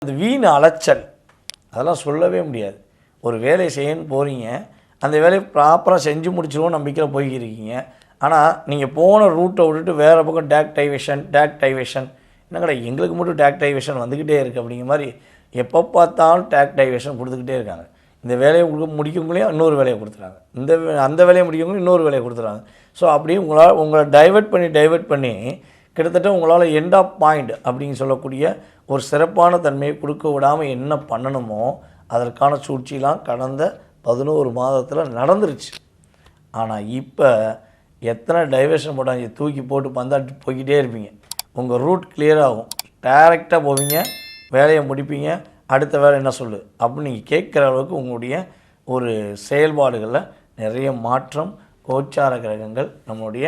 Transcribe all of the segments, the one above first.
அது வீண் அலைச்சல் அதெல்லாம் சொல்லவே முடியாது. ஒரு வேலை செய்யன்னு போகிறீங்க, அந்த வேலையை ப்ராப்பராக செஞ்சு முடிச்சிருவோம் நம்பிக்கையில் போய்க்கிருக்கீங்க. ஆனால் நீங்கள் போன ரூட்டை விட்டுட்டு வேறு பக்கம் டேக் டைவேஷன் என்னங்கடா எங்களுக்கு மட்டும் டேக் டைவேஷன் வந்துக்கிட்டே இருக்குது அப்படிங்கிற மாதிரி எப்போ பார்த்தாலும் டேக் டைவேஷன் கொடுத்துக்கிட்டே இருக்காங்க. இந்த வேலையை முடிக்கவங்களையும் இன்னொரு வேலையை கொடுத்துறாங்க, அந்த வேலையை முடிக்கவங்களையும் இன்னொரு வேலையை கொடுத்துறாங்க. ஸோ அப்படியே உங்களை டைவெர்ட் பண்ணி கிட்டத்தட்ட உங்களால் எண்ட் ஆஃப் பாயிண்ட் அப்படின்னு சொல்லக்கூடிய ஒரு சிறப்பான தன்மையை கொடுக்க விடாமல் என்ன பண்ணணுமோ அதற்கான சூழ்ச்சிலாம் கடந்த 11 மாதத்தில் நடந்துருச்சு. ஆனால் இப்போ எத்தனை டைவர்ஷன் போட்டாங்க, தூக்கி போட்டு பந்தாட்டி போய்கிட்டே இருப்பீங்க. உங்கள் ரூட் கிளியர் ஆகும், டைரெக்டாக போவீங்க, வேலையை முடிப்பீங்க. அடுத்த வேலை என்ன சொல்லு அப்படின்னு நீங்கள் கேட்குற அளவுக்கு உங்களுடைய ஒரு செயல்பாடுகளில் நிறைய மாற்றம் கோச்சார கிரகங்கள் நம்மளுடைய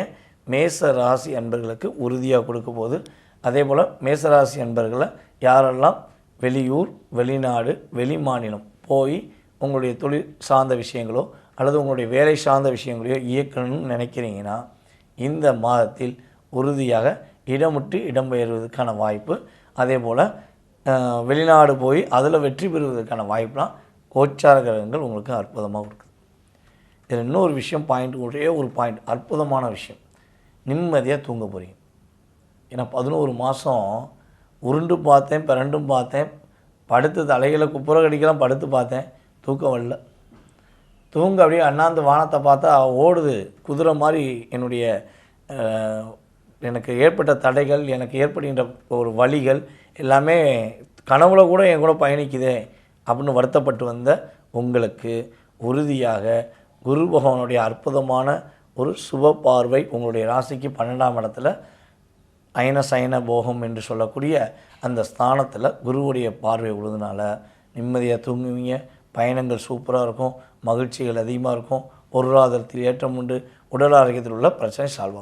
மேச ராசி அன்பர்களுக்கு உறுதியாக கொடுக்க போகுது. அதே போல் மேசராசி அன்பர்களை யாரெல்லாம் வெளியூர், வெளிநாடு, வெளி மாநிலம் போய் உங்களுடைய தொழில் சார்ந்த விஷயங்களோ அல்லது உங்களுடைய வேலை சார்ந்த விஷயங்களையோ இயக்கணும்னு நினைக்கிறீங்கன்னா இந்த மாதத்தில் உறுதியாக இடமிட்டு இடம்பெயர்வதற்கான வாய்ப்பு, அதே போல் வெளிநாடு போய் அதில் வெற்றி பெறுவதற்கான வாய்ப்புலாம் கோச்சார கிரகங்கள் உங்களுக்கு அற்புதமாக இருக்குது. இதில் இன்னொரு விஷயம் ஒரே ஒரு பாயிண்ட் அற்புதமான விஷயம், நிம்மதியாக தூங்க போகிறீங்க. ஏன்னா 11 மாதம் உருண்டு பார்த்தேன், பிறண்டும் பார்த்தேன், படுத்து தலைகளை குப்புற கடிக்கலாம் படுத்து பார்த்தேன், தூக்கம் வரல. தூங்க அப்படியே அண்ணாந்து வானத்தை பார்த்தா ஓடுது குதிரை மாதிரி என்னுடைய எனக்கு ஏற்பட்ட தடைகள், எனக்கு ஏற்படுகின்ற ஒரு வலிகள் எல்லாமே கனவுல கூட என் கூட பயணிக்குதே அப்படின்னு வருத்தப்பட்டு வந்த உங்களுக்கு உறுதியாக குரு பகவானுடைய அற்புதமான ஒரு சுப பார்வை உங்களுடைய ராசிக்கு 12ஆம் இடத்துல அயன போகம் என்று சொல்லக்கூடிய அந்த ஸ்தானத்தில் குருவுடைய பார்வை விழுதுனால நிம்மதியாக தூங்குவீங்க. பயணங்கள் சூப்பராக இருக்கும், மகிழ்ச்சிகள் அதிகமாக இருக்கும், பொருளாதாரத்தில் ஏற்றம் உண்டு, உடல் ஆரோக்கியத்தில் உள்ள பிரச்சனை சால்வ் ஆகும்.